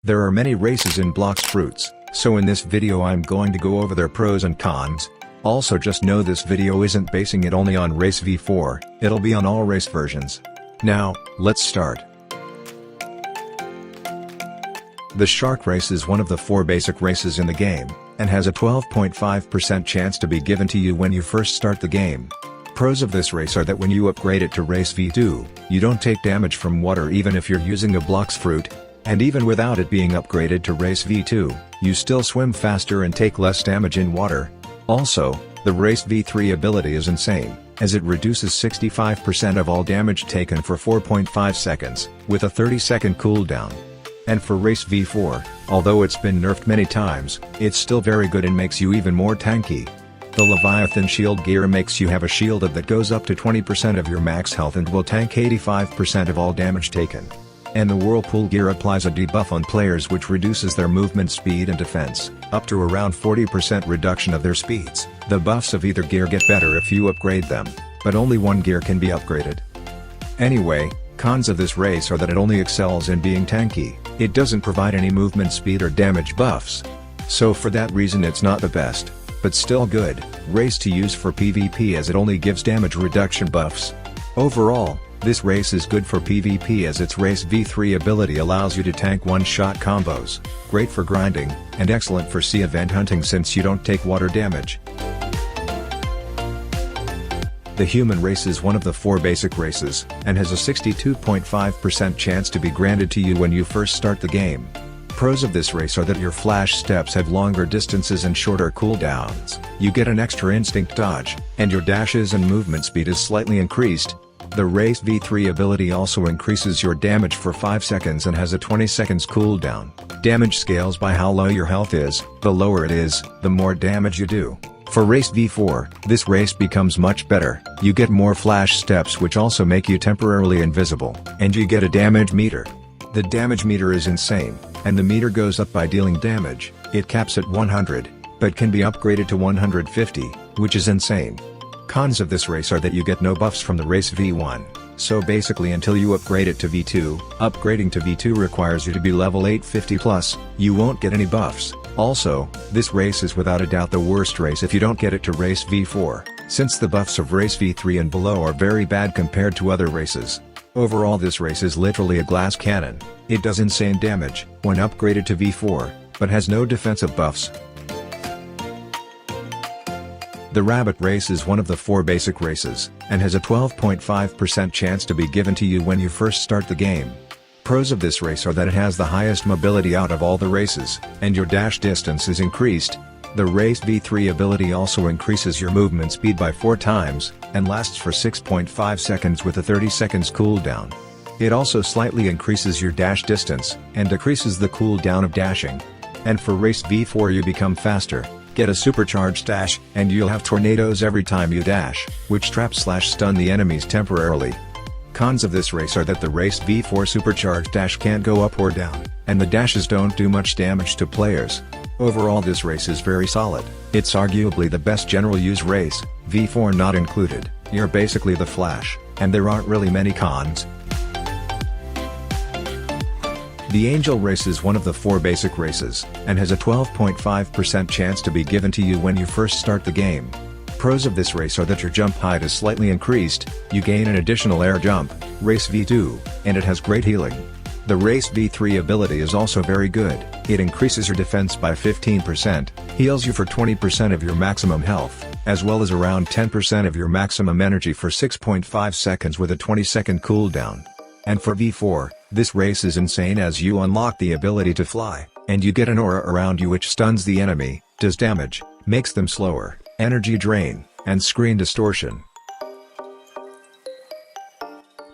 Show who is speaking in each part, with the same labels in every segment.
Speaker 1: There are many races in Blox Fruits, so in this video I'm going to go over their pros and cons. Also just know this video isn't basing it only on race v4, it'll be on all race versions. Now, let's start. The shark race is one of the 4 basic races in the game, and has a 12.5% chance to be given to you when you first start the game. Pros of this race are that when you upgrade it to race v2, you don't take damage from water even if you're using a Blox Fruit. And even without it being upgraded to race v2, you still swim faster and take less damage in water. Also, the race v3 ability is insane, as it reduces 65% of all damage taken for 4.5 seconds, with a 30-second cooldown. And for race v4, although it's been nerfed many times, it's still very good and makes you even more tanky. The Leviathan shield gear makes you have a shield that goes up to 20% of your max health and will tank 85% of all damage taken. And the Whirlpool gear applies a debuff on players which reduces their movement speed and defense, up to around 40% reduction of their speeds. The buffs of either gear get better if you upgrade them, but only one gear can be upgraded. Anyway, cons of this race are that it only excels in being tanky, it doesn't provide any movement speed or damage buffs. So for that reason it's not the best, but still good, race to use for PvP as it only gives damage reduction buffs. Overall, this race is good for PvP as its race v3 ability allows you to tank one-shot combos, great for grinding, and excellent for sea event hunting since you don't take water damage. The human race is one of the 4 basic races, and has a 62.5% chance to be granted to you when you first start the game. Pros of this race are that your flash steps have longer distances and shorter cooldowns, you get an extra instinct dodge, and your dashes and movement speed is slightly increased. The race v3 ability also increases your damage for 5 seconds and has a 20 seconds cooldown. Damage scales by how low your health is, the lower it is, the more damage you do. For race v4, this race becomes much better, you get more flash steps which also make you temporarily invisible, and you get a damage meter. The damage meter is insane, and the meter goes up by dealing damage. It caps at 100, but can be upgraded to 150, which is insane. Cons of this race are that you get no buffs from the race v1, so basically until you upgrade it to v2, upgrading to v2 requires you to be level 850 plus, you won't get any buffs. Also, this race is without a doubt the worst race if you don't get it to race v4, since the buffs of race v3 and below are very bad compared to other races. Overall this race is literally a glass cannon, it does insane damage when upgraded to v4, but has no defensive buffs. The rabbit race is one of the 4 basic races, and has a 12.5% chance to be given to you when you first start the game. Pros of this race are that it has the highest mobility out of all the races, and your dash distance is increased. The race v3 ability also increases your movement speed by 4 times, and lasts for 6.5 seconds with a 30 seconds cooldown. It also slightly increases your dash distance, and decreases the cooldown of dashing. And for race v4 you become faster. Get a supercharged dash, and you'll have tornadoes every time you dash, which trap/stun the enemies temporarily. Cons of this race are that the race v4 supercharged dash can't go up or down, and the dashes don't do much damage to players. Overall this race is very solid, it's arguably the best general use race, v4 not included, you're basically the Flash, and there aren't really many cons. The Angel race is one of the 4 basic races, and has a 12.5% chance to be given to you when you first start the game. Pros of this race are that your jump height is slightly increased, you gain an additional air jump, race v2, and it has great healing. The race v3 ability is also very good, it increases your defense by 15%, heals you for 20% of your maximum health, as well as around 10% of your maximum energy for 6.5 seconds with a 20-second cooldown. And for v4, this race is insane as you unlock the ability to fly, and you get an aura around you which stuns the enemy, does damage, makes them slower, energy drain, and screen distortion.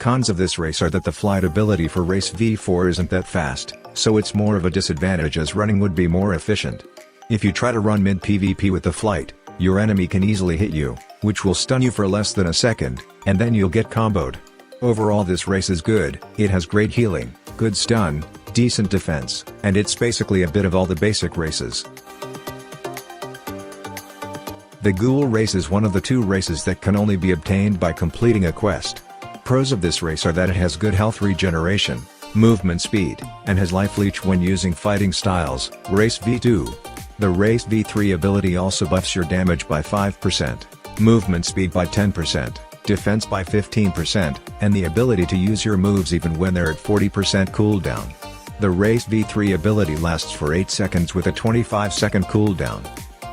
Speaker 1: Cons of this race are that the flight ability for race v4 isn't that fast, so it's more of a disadvantage as running would be more efficient. If you try to run mid PvP with the flight, your enemy can easily hit you, which will stun you for less than a second, and then you'll get comboed. Overall this race is good, it has great healing, good stun, decent defense, and it's basically a bit of all the basic races. The Ghoul race is one of the 2 races that can only be obtained by completing a quest. Pros of this race are that it has good health regeneration, movement speed, and has life leech when using fighting styles. Race V2. The Race V3 ability also buffs your damage by 5%, movement speed by 10%, defense by 15%, and the ability to use your moves even when they're at 40% cooldown. The Race V3 ability lasts for 8 seconds with a 25-second cooldown.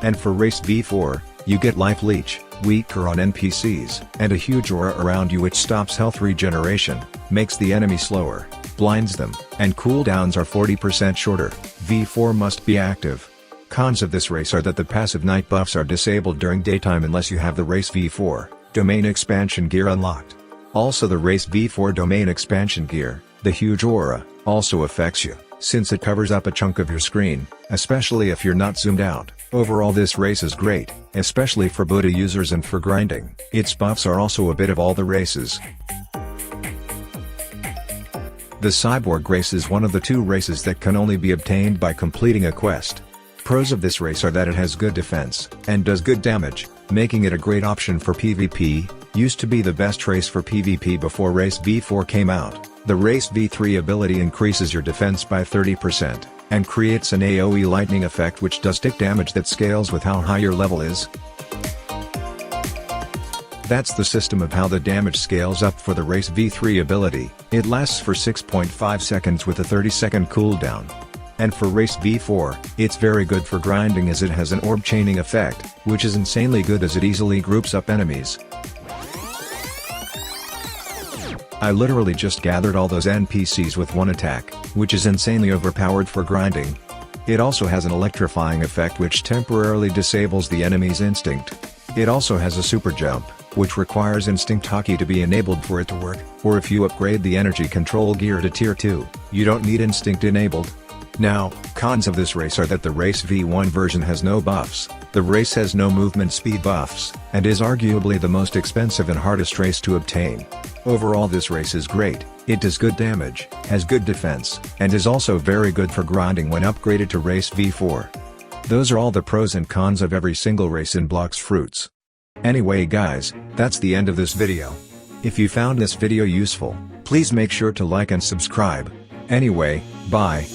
Speaker 1: And for Race V4, you get life leech, weaker on NPCs, and a huge aura around you which stops health regeneration, makes the enemy slower, blinds them, and cooldowns are 40% shorter. V4 must be active. Cons of this race are that the passive night buffs are disabled during daytime unless you have the Race V4 domain expansion gear unlocked. Also, the Race V4 domain expansion gear, the huge aura, also affects you, since it covers up a chunk of your screen, especially if you're not zoomed out. Overall, this race is great, especially for Buddha users and for grinding. Its buffs are also a bit of all the races. The Cyborg race is one of the 2 races that can only be obtained by completing a quest. Pros of this race are that it has good defense, and does good damage, making it a great option for PvP. Used to be the best race for PvP before Race V4 came out. The Race V3 ability increases your defense by 30%, and creates an AoE lightning effect which does tick damage that scales with how high your level is. That's the system of how the damage scales up for the Race V3 ability. It lasts for 6.5 seconds with a 30-second cooldown. And for Race V4, it's very good for grinding as it has an orb chaining effect, which is insanely good as it easily groups up enemies. I literally just gathered all those NPCs with one attack, which is insanely overpowered for grinding. It also has an electrifying effect which temporarily disables the enemy's instinct. It also has a super jump, which requires instinct hockey to be enabled for it to work, or if you upgrade the energy control gear to tier 2, you don't need instinct enabled. Now, cons of this race are that the Race V1 version has no buffs, the race has no movement speed buffs, and is arguably the most expensive and hardest race to obtain. Overall, this race is great, it does good damage, has good defense, and is also very good for grinding when upgraded to Race V4. Those are all the pros and cons of every single race in Blox Fruits. Anyway guys, that's the end of this video. If you found this video useful, please make sure to like and subscribe. Anyway, bye.